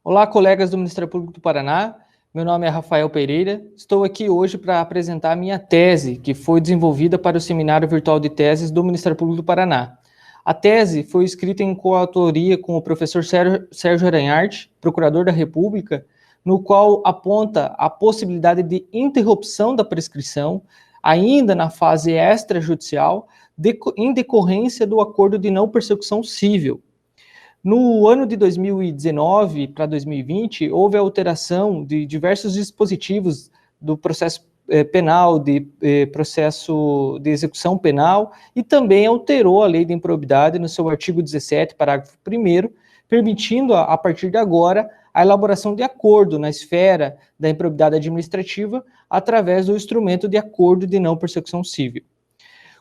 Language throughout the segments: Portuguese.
Olá, colegas do Ministério Público do Paraná. Meu nome é Rafael Pereira. Estou aqui hoje para apresentar a minha tese, que foi desenvolvida para o Seminário Virtual de Teses do Ministério Público do Paraná. A tese foi escrita em coautoria com o professor Sérgio Aranharte, procurador da República, no qual aponta a possibilidade de interrupção da prescrição, ainda na fase extrajudicial, em decorrência do acordo de não persecução civil. No ano de 2019 para 2020, houve a alteração de diversos dispositivos do processo penal, de processo de execução penal, e também alterou a lei de improbidade no seu artigo 17, parágrafo 1º, permitindo, a partir de agora, a elaboração de acordo na esfera da improbidade administrativa através do instrumento de acordo de não persecução civil.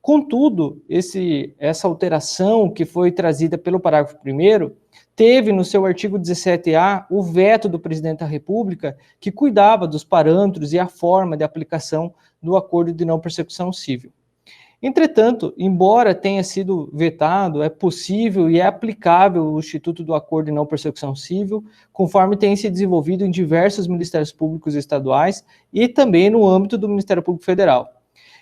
Contudo, essa alteração que foi trazida pelo parágrafo 1º teve no seu artigo 17A o veto do presidente da República, que cuidava dos parâmetros e a forma de aplicação do acordo de não persecução civil. Entretanto, embora tenha sido vetado, é possível e é aplicável o Instituto do Acordo de Não Persecução Civil, conforme tem se desenvolvido em diversos ministérios públicos estaduais e também no âmbito do Ministério Público Federal.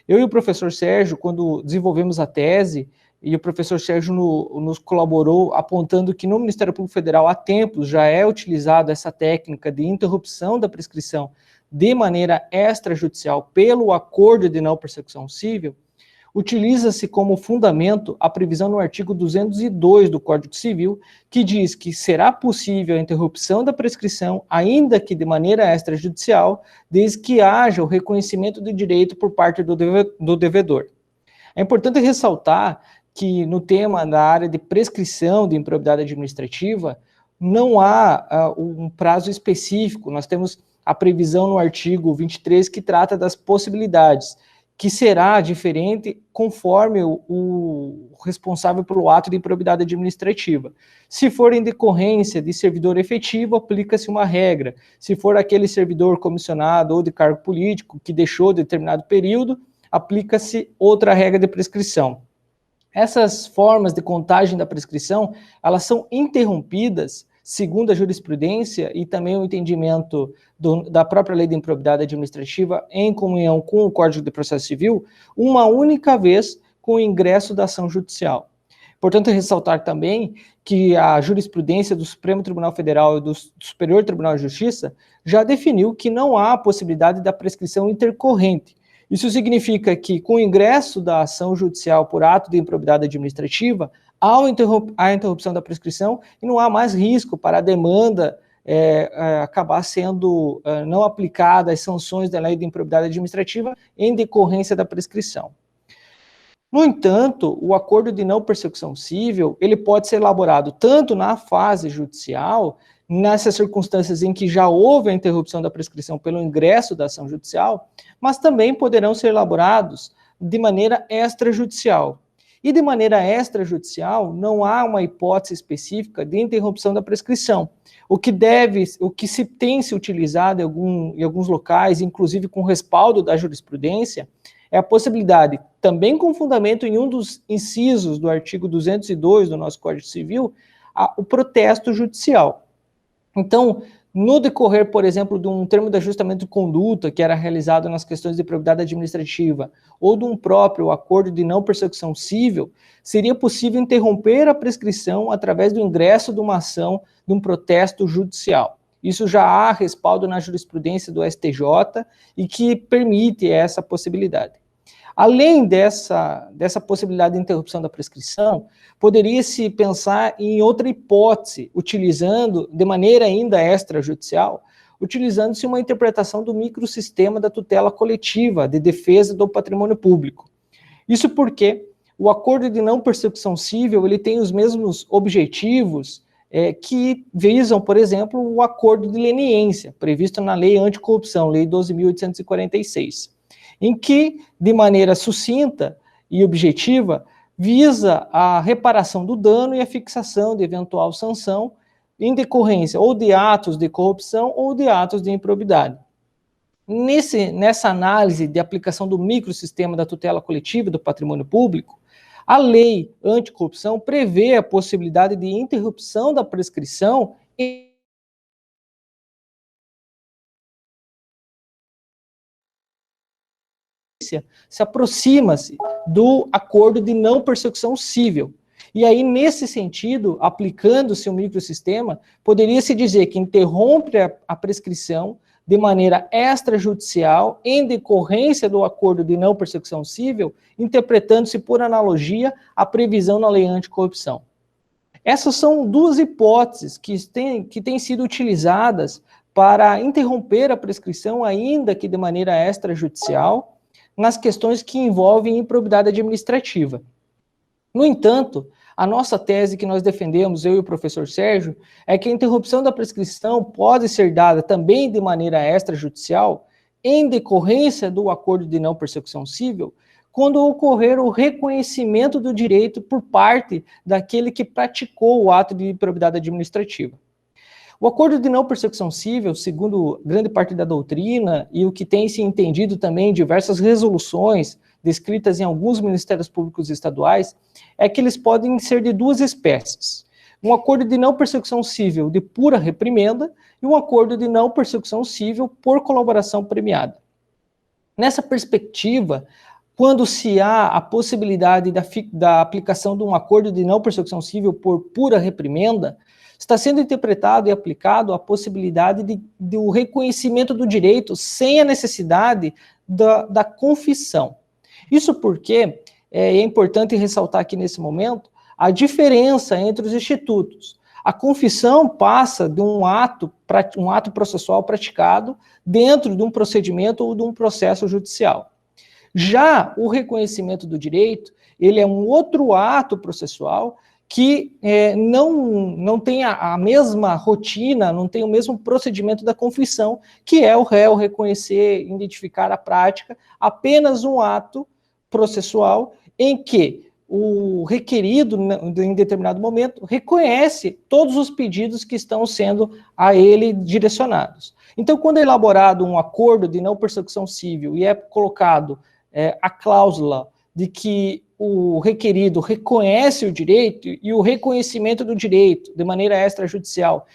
Eu e o professor Sérgio, quando desenvolvemos a tese, e o professor Sérgio nos colaborou apontando que no Ministério Público Federal há tempos já é utilizada essa técnica de interrupção da prescrição de maneira extrajudicial pelo acordo de não persecução civil, utiliza-se como fundamento a previsão no artigo 202 do Código Civil, que diz que será possível a interrupção da prescrição, ainda que de maneira extrajudicial, desde que haja o reconhecimento do direito por parte do devedor. É importante ressaltar que no tema da área de prescrição de improbidade administrativa, não há um prazo específico. Nós temos a previsão no artigo 23 que trata das possibilidades, que será diferente conforme o responsável pelo ato de improbidade administrativa. Se for em decorrência de servidor efetivo, aplica-se uma regra. Se for aquele servidor comissionado ou de cargo político que deixou determinado período, aplica-se outra regra de prescrição. Essas formas de contagem da prescrição, elas são interrompidas, segundo a jurisprudência e também o entendimento da própria lei de improbidade administrativa em comunhão com o Código de Processo Civil, uma única vez com o ingresso da ação judicial. Portanto, ressaltar também que a jurisprudência do Supremo Tribunal Federal e do Superior Tribunal de Justiça já definiu que não há possibilidade da prescrição intercorrente. Isso significa que, com o ingresso da ação judicial por ato de improbidade administrativa, há a interrupção da prescrição e não há mais risco para a demanda acabar sendo não aplicada as sanções da lei de improbidade administrativa em decorrência da prescrição. No entanto, o acordo de não persecução civil, ele pode ser elaborado tanto na fase judicial, nessas circunstâncias em que já houve a interrupção da prescrição pelo ingresso da ação judicial, mas também poderão ser elaborados de maneira extrajudicial. E de maneira extrajudicial, não há uma hipótese específica de interrupção da prescrição. O que se tem se utilizado em alguns locais, inclusive com respaldo da jurisprudência, é a possibilidade, também com fundamento em um dos incisos do artigo 202 do nosso Código Civil, o protesto judicial. Então, no decorrer, por exemplo, de um termo de ajustamento de conduta que era realizado nas questões de probidade administrativa, ou de um próprio acordo de não persecução civil, seria possível interromper a prescrição através do ingresso de uma ação de um protesto judicial. Isso já há respaldo na jurisprudência do STJ e que permite essa possibilidade. Além dessa possibilidade de interrupção da prescrição, poderia-se pensar em outra hipótese, utilizando, de maneira ainda extrajudicial, utilizando-se uma interpretação do microsistema da tutela coletiva de defesa do patrimônio público. Isso porque o acordo de não persecução civil ele tem os mesmos objetivos que visam, por exemplo, o acordo de leniência, previsto na Lei Anticorrupção, Lei 12.846. Em que, de maneira sucinta e objetiva, visa a reparação do dano e a fixação de eventual sanção em decorrência ou de atos de corrupção ou de atos de improbidade. Nessa análise de aplicação do microsistema da tutela coletiva do patrimônio público, a lei anticorrupção prevê a possibilidade de interrupção da prescrição polícia se aproxima-se do acordo de não persecução civil. E aí, nesse sentido, aplicando-se o microsistema, poderia-se dizer que interrompe a prescrição de maneira extrajudicial em decorrência do acordo de não persecução civil, interpretando-se por analogia a previsão na lei anticorrupção. Essas são duas hipóteses que têm sido utilizadas para interromper a prescrição, ainda que de maneira extrajudicial, nas questões que envolvem improbidade administrativa. No entanto, a nossa tese que nós defendemos, eu e o professor Sérgio, é que a interrupção da prescrição pode ser dada também de maneira extrajudicial, em decorrência do acordo de não persecução civil, quando ocorrer o reconhecimento do direito por parte daquele que praticou o ato de improbidade administrativa. O acordo de não persecução civil, segundo grande parte da doutrina, e o que tem se entendido também em diversas resoluções descritas em alguns ministérios públicos estaduais, é que eles podem ser de duas espécies. Um acordo de não persecução civil de pura reprimenda e um acordo de não persecução civil por colaboração premiada. Nessa perspectiva, quando se há a possibilidade da aplicação de um acordo de não persecução civil por pura reprimenda, está sendo interpretado e aplicado a possibilidade do reconhecimento do direito sem a necessidade da confissão. Isso porque é importante ressaltar aqui nesse momento a diferença entre os institutos. A confissão passa de um ato processual praticado dentro de um procedimento ou de um processo judicial. Já o reconhecimento do direito, ele é um outro ato processual que não tem a mesma rotina, não tem o mesmo procedimento da confissão, que é o réu reconhecer, identificar a prática, apenas um ato processual em que o requerido, em determinado momento, reconhece todos os pedidos que estão sendo a ele direcionados. Então, quando é elaborado um acordo de não persecução civil e é colocado a cláusula de que o requerido reconhece o direito e o reconhecimento do direito de maneira extrajudicial,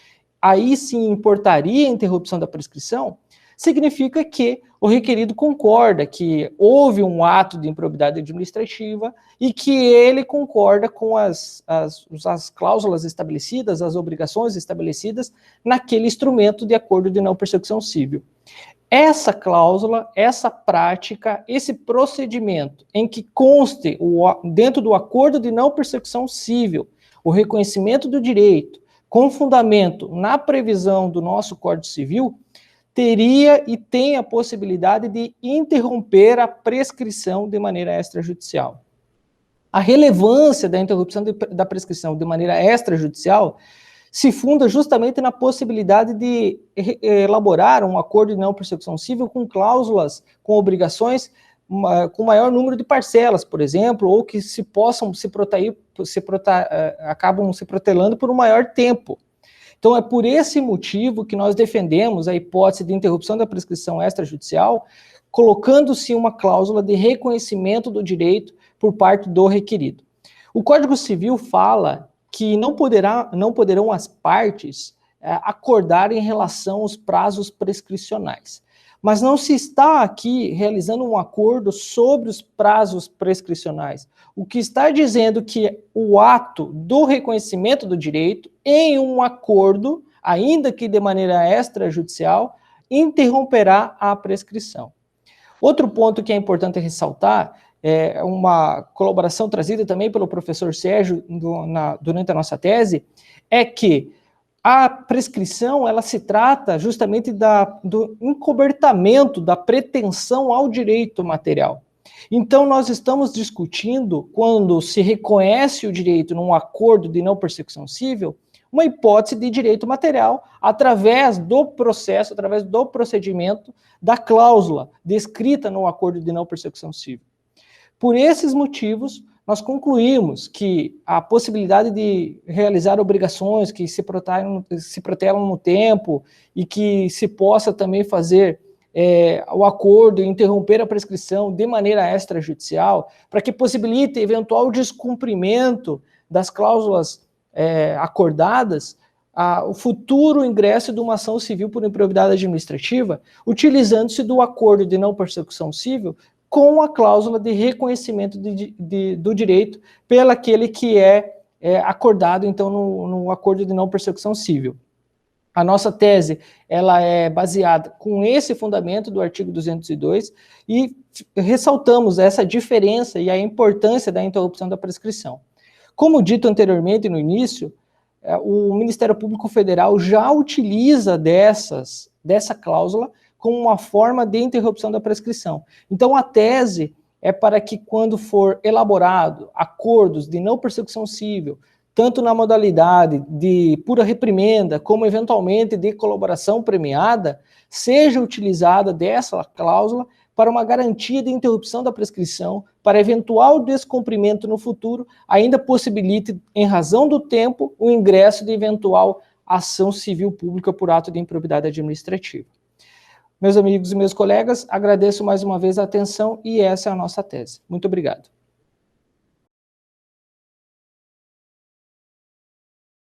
aí sim importaria a interrupção da prescrição, significa que o requerido concorda que houve um ato de improbidade administrativa e que ele concorda com as cláusulas estabelecidas, as obrigações estabelecidas naquele instrumento de acordo de não persecução civil. Essa cláusula, essa prática, esse procedimento em que conste dentro do acordo de não persecução civil o reconhecimento do direito com fundamento na previsão do nosso Código Civil, teria e tem a possibilidade de interromper a prescrição de maneira extrajudicial. A relevância da interrupção da prescrição de maneira extrajudicial se funda justamente na possibilidade de elaborar um acordo de não persecução civil com cláusulas, com obrigações, com maior número de parcelas, por exemplo, ou que acabam se protelando por um maior tempo. Então, é por esse motivo que nós defendemos a hipótese de interrupção da prescrição extrajudicial, colocando-se uma cláusula de reconhecimento do direito por parte do requerido. O Código Civil fala que não poderão as partes acordar em relação aos prazos prescricionais. Mas não se está aqui realizando um acordo sobre os prazos prescricionais. O que está dizendo que o ato do reconhecimento do direito, em um acordo, ainda que de maneira extrajudicial, interromperá a prescrição. Outro ponto que é importante ressaltar é uma colaboração trazida também pelo professor Sérgio durante a nossa tese, é que a prescrição, ela se trata justamente do encobertamento da pretensão ao direito material. Então, nós estamos discutindo, quando se reconhece o direito num acordo de não persecução civil, uma hipótese de direito material através do processo, através do procedimento da cláusula descrita no acordo de não persecução civil. Por esses motivos, nós concluímos que a possibilidade de realizar obrigações que se protelam no tempo e que se possa também fazer o acordo e interromper a prescrição de maneira extrajudicial, para que possibilite eventual descumprimento das cláusulas acordadas, o futuro ingresso de uma ação civil por improbidade administrativa, utilizando-se do acordo de não persecução civil com a cláusula de reconhecimento do direito pelo aquele que é acordado, então, no acordo de não persecução civil. A nossa tese, ela é baseada com esse fundamento do artigo 202 e ressaltamos essa diferença e a importância da interrupção da prescrição. Como dito anteriormente no início, o Ministério Público Federal já utiliza dessa cláusula como uma forma de interrupção da prescrição. Então, a tese é para que, quando for elaborado acordos de não persecução civil, tanto na modalidade de pura reprimenda, como eventualmente de colaboração premiada, seja utilizada dessa cláusula para uma garantia de interrupção da prescrição, para eventual descumprimento no futuro, ainda possibilite, em razão do tempo, o ingresso de eventual ação civil pública por ato de improbidade administrativa. Meus amigos e meus colegas, agradeço mais uma vez a atenção e essa é a nossa tese. Muito obrigado.